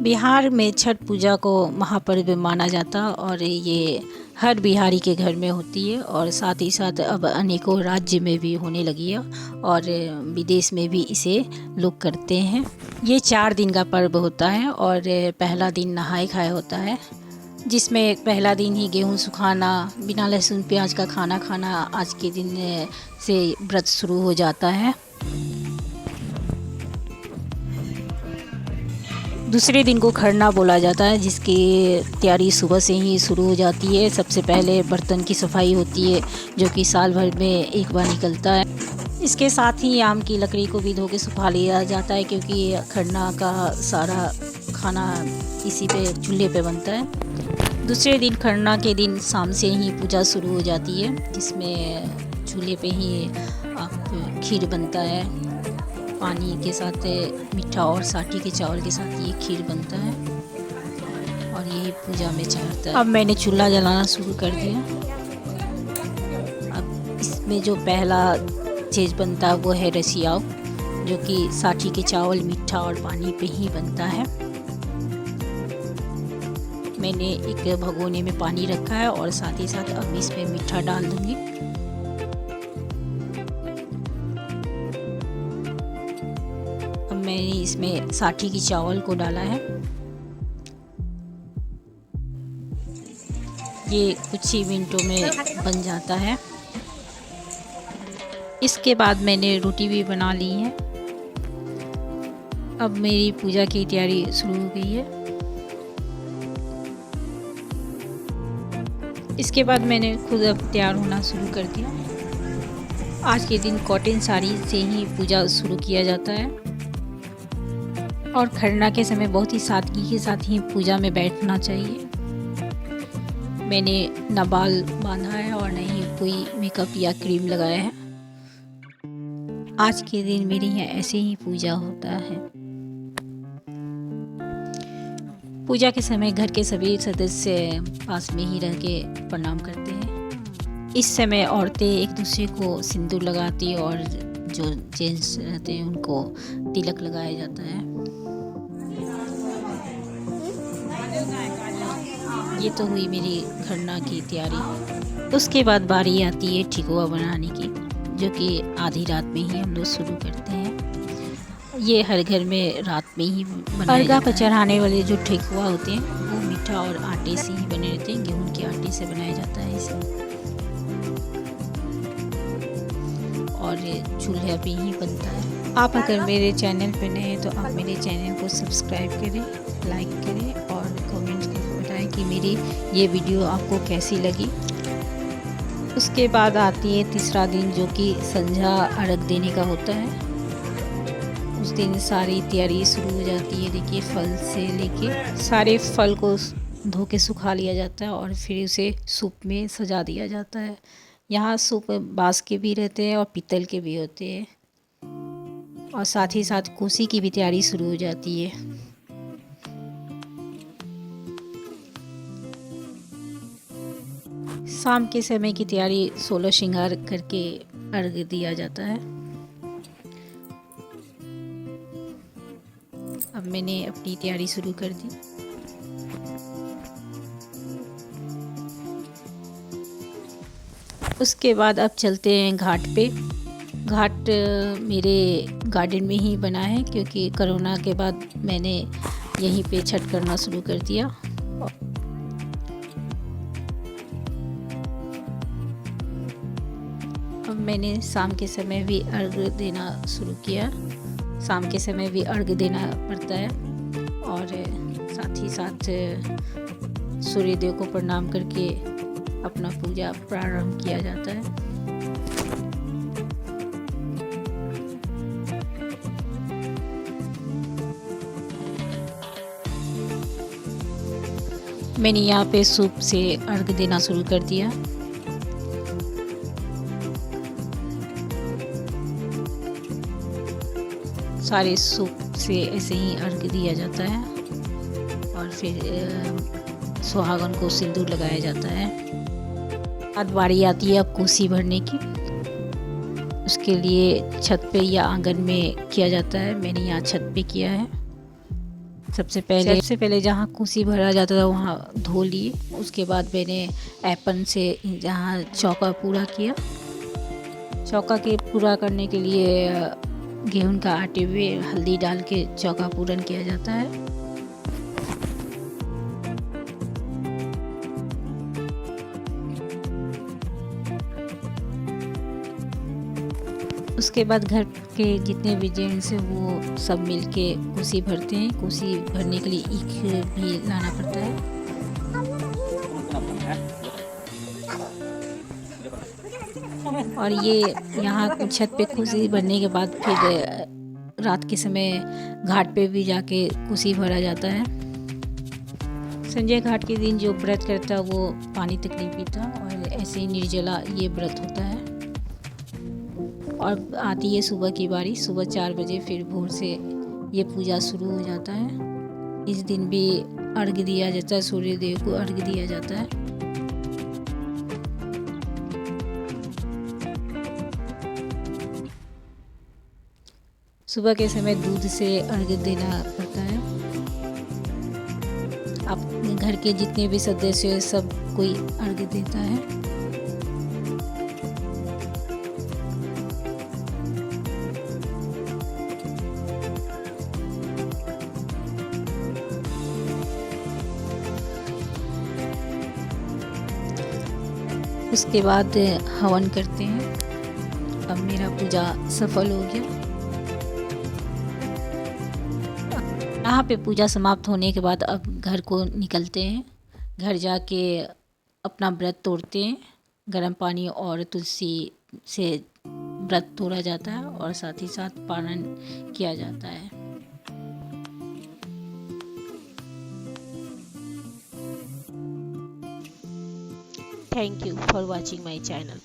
बिहार में छठ पूजा को महापर्व माना जाता और ये हर बिहारी के घर में होती है और साथ ही साथ अब अनेकों राज्य में भी होने लगी है और विदेश में भी इसे लोग करते हैं। ये 4 दिन का पर्व होता है और पहला दिन नहाय खाए होता है, जिसमें पहला दिन ही गेहूं सुखाना, बिना लहसुन प्याज का खाना खाना आज के दिन से व्रत शुरू हो जाता है। दूसरे दिन को खरना बोला जाता है, जिसकी तैयारी सुबह से ही शुरू हो जाती है। सबसे पहले बर्तन की सफाई होती है, जो कि साल भर में एक बार निकलता है। इसके साथ ही आम की लकड़ी को भी धो के सुखा लिया जाता है, क्योंकि खरना का सारा खाना इसी पे चूल्हे पे बनता है। दूसरे दिन खरना के दिन शाम से ही पूजा शुरू हो जाती है, जिसमें चूल्हे पे ही खीर बनता है। पानी के साथ मीठा और साठी के चावल के साथ ये खीर बनता है और यही पूजा में चढ़ता है। अब मैंने चूल्हा जलाना शुरू कर दिया। अब इसमें जो पहला चीज़ बनता है वो है रसियाव, जो कि साठी के चावल, मीठा और पानी पे ही बनता है। मैंने एक भगोने में पानी रखा है और साथ ही साथ अब इसमें मीठा डाल दूँगी। मैंने इसमें साठी की चावल को डाला है। ये कुछ ही मिनटों में बन जाता है। इसके बाद मैंने रोटी भी बना ली है। अब मेरी पूजा की तैयारी शुरू हो गई है। इसके बाद मैंने खुद अब तैयार होना शुरू कर दिया। आज के दिन कॉटन साड़ी से ही पूजा शुरू किया जाता है और खरना के समय बहुत ही सादगी के साथ ही पूजा में बैठना चाहिए। मैंने न बाल बांधा है और न ही कोई मेकअप या क्रीम लगाया है। आज के दिन मेरे यहाँ ऐसे ही पूजा होता है। पूजा के समय घर के सभी सदस्य पास में ही रह के प्रणाम करते हैं। इस समय औरतें एक दूसरे को सिंदूर लगाती और जो जेंट्स रहते हैं उनको तिलक लगाया जाता है। ये तो हुई मेरी खरना की तैयारी। उसके बाद बारी आती है ठेकुआ बनाने की, जो कि आधी रात में ही हम लोग शुरू करते हैं। ये हर घर में रात में ही बनाया जाता है। अर्घा पर चढ़ाने वाले जो ठेकुआ होते हैं वो मीठा और आटे से ही बने रहते हैं। गेहूं के आटे से बनाया जाता है इसे और चूल्हे पे ही बनता है। आप अगर मेरे चैनल पे नए हैं तो आप मेरे चैनल को सब्सक्राइब करें, लाइक करें और कमेंट करके बताएं कि मेरी ये वीडियो आपको कैसी लगी। उसके बाद आती है तीसरा दिन, जो कि संझा अर्घ देने का होता है। उस दिन सारी तैयारी शुरू हो जाती है। देखिए, फल से लेके सारे फल को धो के सुखा लिया जाता है और फिर उसे सूप में सजा दिया जाता है। यहाँ सूप बाँस के भी रहते हैं और पीतल के भी होते हैं और साथ ही साथ कोसी की भी तैयारी शुरू हो जाती है। शाम के समय की तैयारी 16 श्रृंगार करके अर्घ दिया जाता है। अब मैंने अपनी तैयारी शुरू कर दी। उसके बाद अब चलते हैं घाट पे। घाट मेरे गार्डन में ही बना है, क्योंकि कोरोना के बाद मैंने यहीं पे छठ करना शुरू कर दिया। अब मैंने शाम के समय भी अर्घ देना शुरू किया। शाम के समय भी अर्घ देना पड़ता है और साथ ही साथ सूर्यदेव को प्रणाम करके अपना पूजा प्रारंभ किया जाता है। मैंने यहाँ पे सूप से अर्घ देना शुरू कर दिया। सारे सूप से ऐसे ही अर्घ दिया जाता है और फिर सुहागन को सिंदूर लगाया जाता है। बाद बारी आती है अब कोसी भरने की। उसके लिए छत पे या आंगन में किया जाता है। मैंने यहाँ छत पे किया है। सबसे पहले जहाँ कुशी भरा जाता था वहाँ धो लिए। उसके बाद मैंने ऐपन से जहाँ चौका पूरा किया। चौका के पूरा करने के लिए गेहूं का आटे में हल्दी डाल के चौका पूरन किया जाता है। उसके बाद घर के जितने भी जेंट्स हैं वो सब मिलके कुशी भरते हैं। कुशी भरने के लिए ईख भी लाना पड़ता है। और ये यहाँ छत पे कुशी भरने के बाद फिर रात के समय घाट पे भी जाके कुशी भरा जाता है। संजय घाट के दिन जो व्रत करता वो पानी तक नहीं पीता और ऐसे ही निर्जला ये व्रत होता है। और आती है सुबह की बारी। सुबह 4 बजे फिर भोर से ये पूजा शुरू हो जाता है। इस दिन भी अर्घ्य दिया जाता है, सूर्य देव को अर्घ्य दिया जाता है। सुबह के समय दूध से अर्घ्य देना पड़ता है। अपने घर के जितने भी सदस्य हैं सब कोई अर्घ्य देता है। उसके बाद हवन करते हैं। अब मेरा पूजा सफल हो गया। यहाँ पे पूजा समाप्त होने के बाद अब घर को निकलते हैं। घर जाके अपना व्रत तोड़ते हैं। गर्म पानी और तुलसी से व्रत तोड़ा जाता है और साथ ही साथ पारण किया जाता है। Thank you for watching my channel.